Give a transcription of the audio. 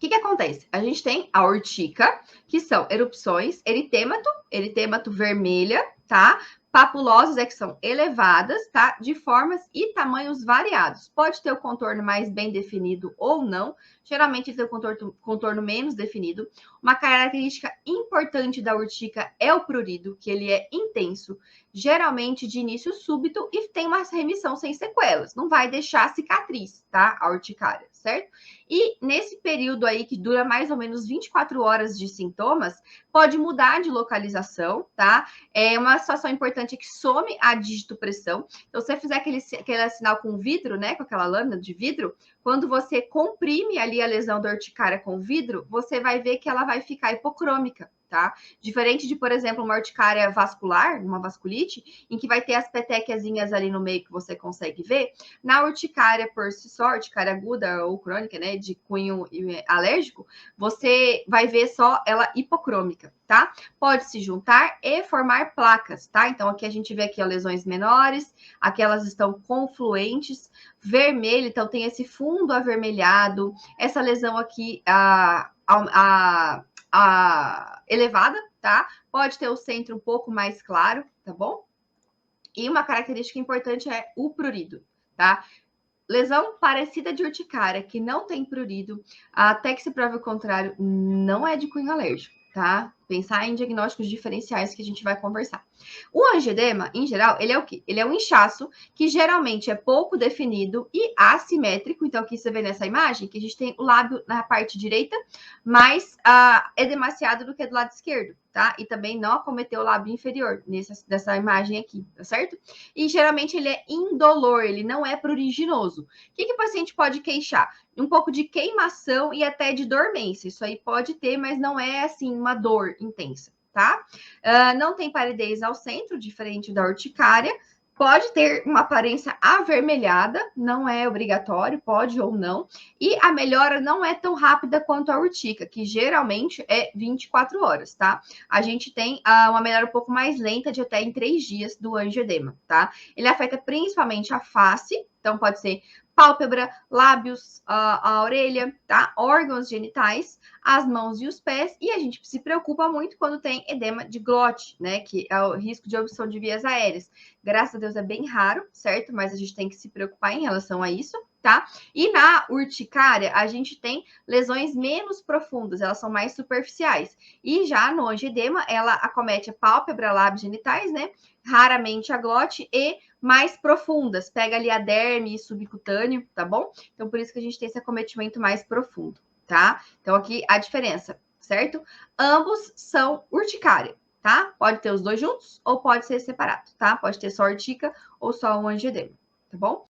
que acontece? A gente tem a urtica, que são erupções, eritêmato vermelha, tá? Papulosas que são elevadas, tá? De formas e tamanhos variados. Pode ter o contorno mais bem definido ou não. Geralmente tem o contorno menos definido. Uma característica importante da urtica é o prurido, que ele é intenso, geralmente de início súbito e tem uma remissão sem sequelas. Não vai deixar cicatriz, tá? A urticária, certo? E nesse período aí, que dura mais ou menos 24 horas de sintomas, pode mudar de localização, tá? É uma situação importante que some a digitopressão. Então, se você fizer aquele sinal com vidro, né? Com aquela lâmina de vidro, quando você comprime ali a lesão da urticária com vidro, você vai ver que ela vai ficar hipocrômica, tá? Diferente de, por exemplo, uma urticária vascular, uma vasculite, em que vai ter as petequiazinhas ali no meio que você consegue ver. Na urticária por si só, urticária aguda ou crônica, né, de cunho alérgico, você vai ver só ela hipocrômica, tá? Pode se juntar e formar placas, tá? Então, aqui a gente vê aqui ó, lesões menores, aqui elas estão confluentes, vermelho, então tem esse fundo avermelhado, essa lesão aqui, elevada, tá? Pode ter o centro um pouco mais claro, tá bom? E uma característica importante é o prurido, tá? Lesão parecida de urticária, que não tem prurido, até que se prove o contrário, não é de cunho alérgico, tá? Pensar em diagnósticos diferenciais que a gente vai conversar. O angioedema, em geral, ele é o quê? Ele é um inchaço que geralmente é pouco definido e assimétrico. Então, aqui você vê nessa imagem que a gente tem o lábio na parte direita mais edemaciado do que do lado esquerdo, tá? E também não acometeu o lábio inferior nessa imagem aqui, tá certo? E geralmente ele é indolor, ele não é pruriginoso. O que o paciente pode queixar? Um pouco de queimação e até de dormência. Isso aí pode ter, mas não é assim uma dor intensa, tá? Não tem palidez ao centro, diferente da urticária. Pode ter uma aparência avermelhada, não é obrigatório, pode ou não. E a melhora não é tão rápida quanto a urtica, que geralmente é 24 horas, tá? A gente tem uma melhora um pouco mais lenta, de até em 3 dias do angioedema, tá? Ele afeta principalmente a face, então pode ser pálpebra, lábios, a orelha, tá? Órgãos genitais, as mãos e os pés, e a gente se preocupa muito quando tem edema de glote, né? Que é o risco de obstrução de vias aéreas. Graças a Deus é bem raro, certo? Mas a gente tem que se preocupar em relação a isso, tá? E na urticária, a gente tem lesões menos profundas, elas são mais superficiais. E já no angioedema, ela acomete a pálpebra, lábios genitais, né? Raramente a glote e mais profundas, pega ali a derme e subcutâneo, tá bom? Então, por isso que a gente tem esse acometimento mais profundo, tá? Então, aqui a diferença, certo? Ambos são urticária, tá? Pode ter os dois juntos ou pode ser separado, tá? Pode ter só urtica ou só um angioedema, tá bom?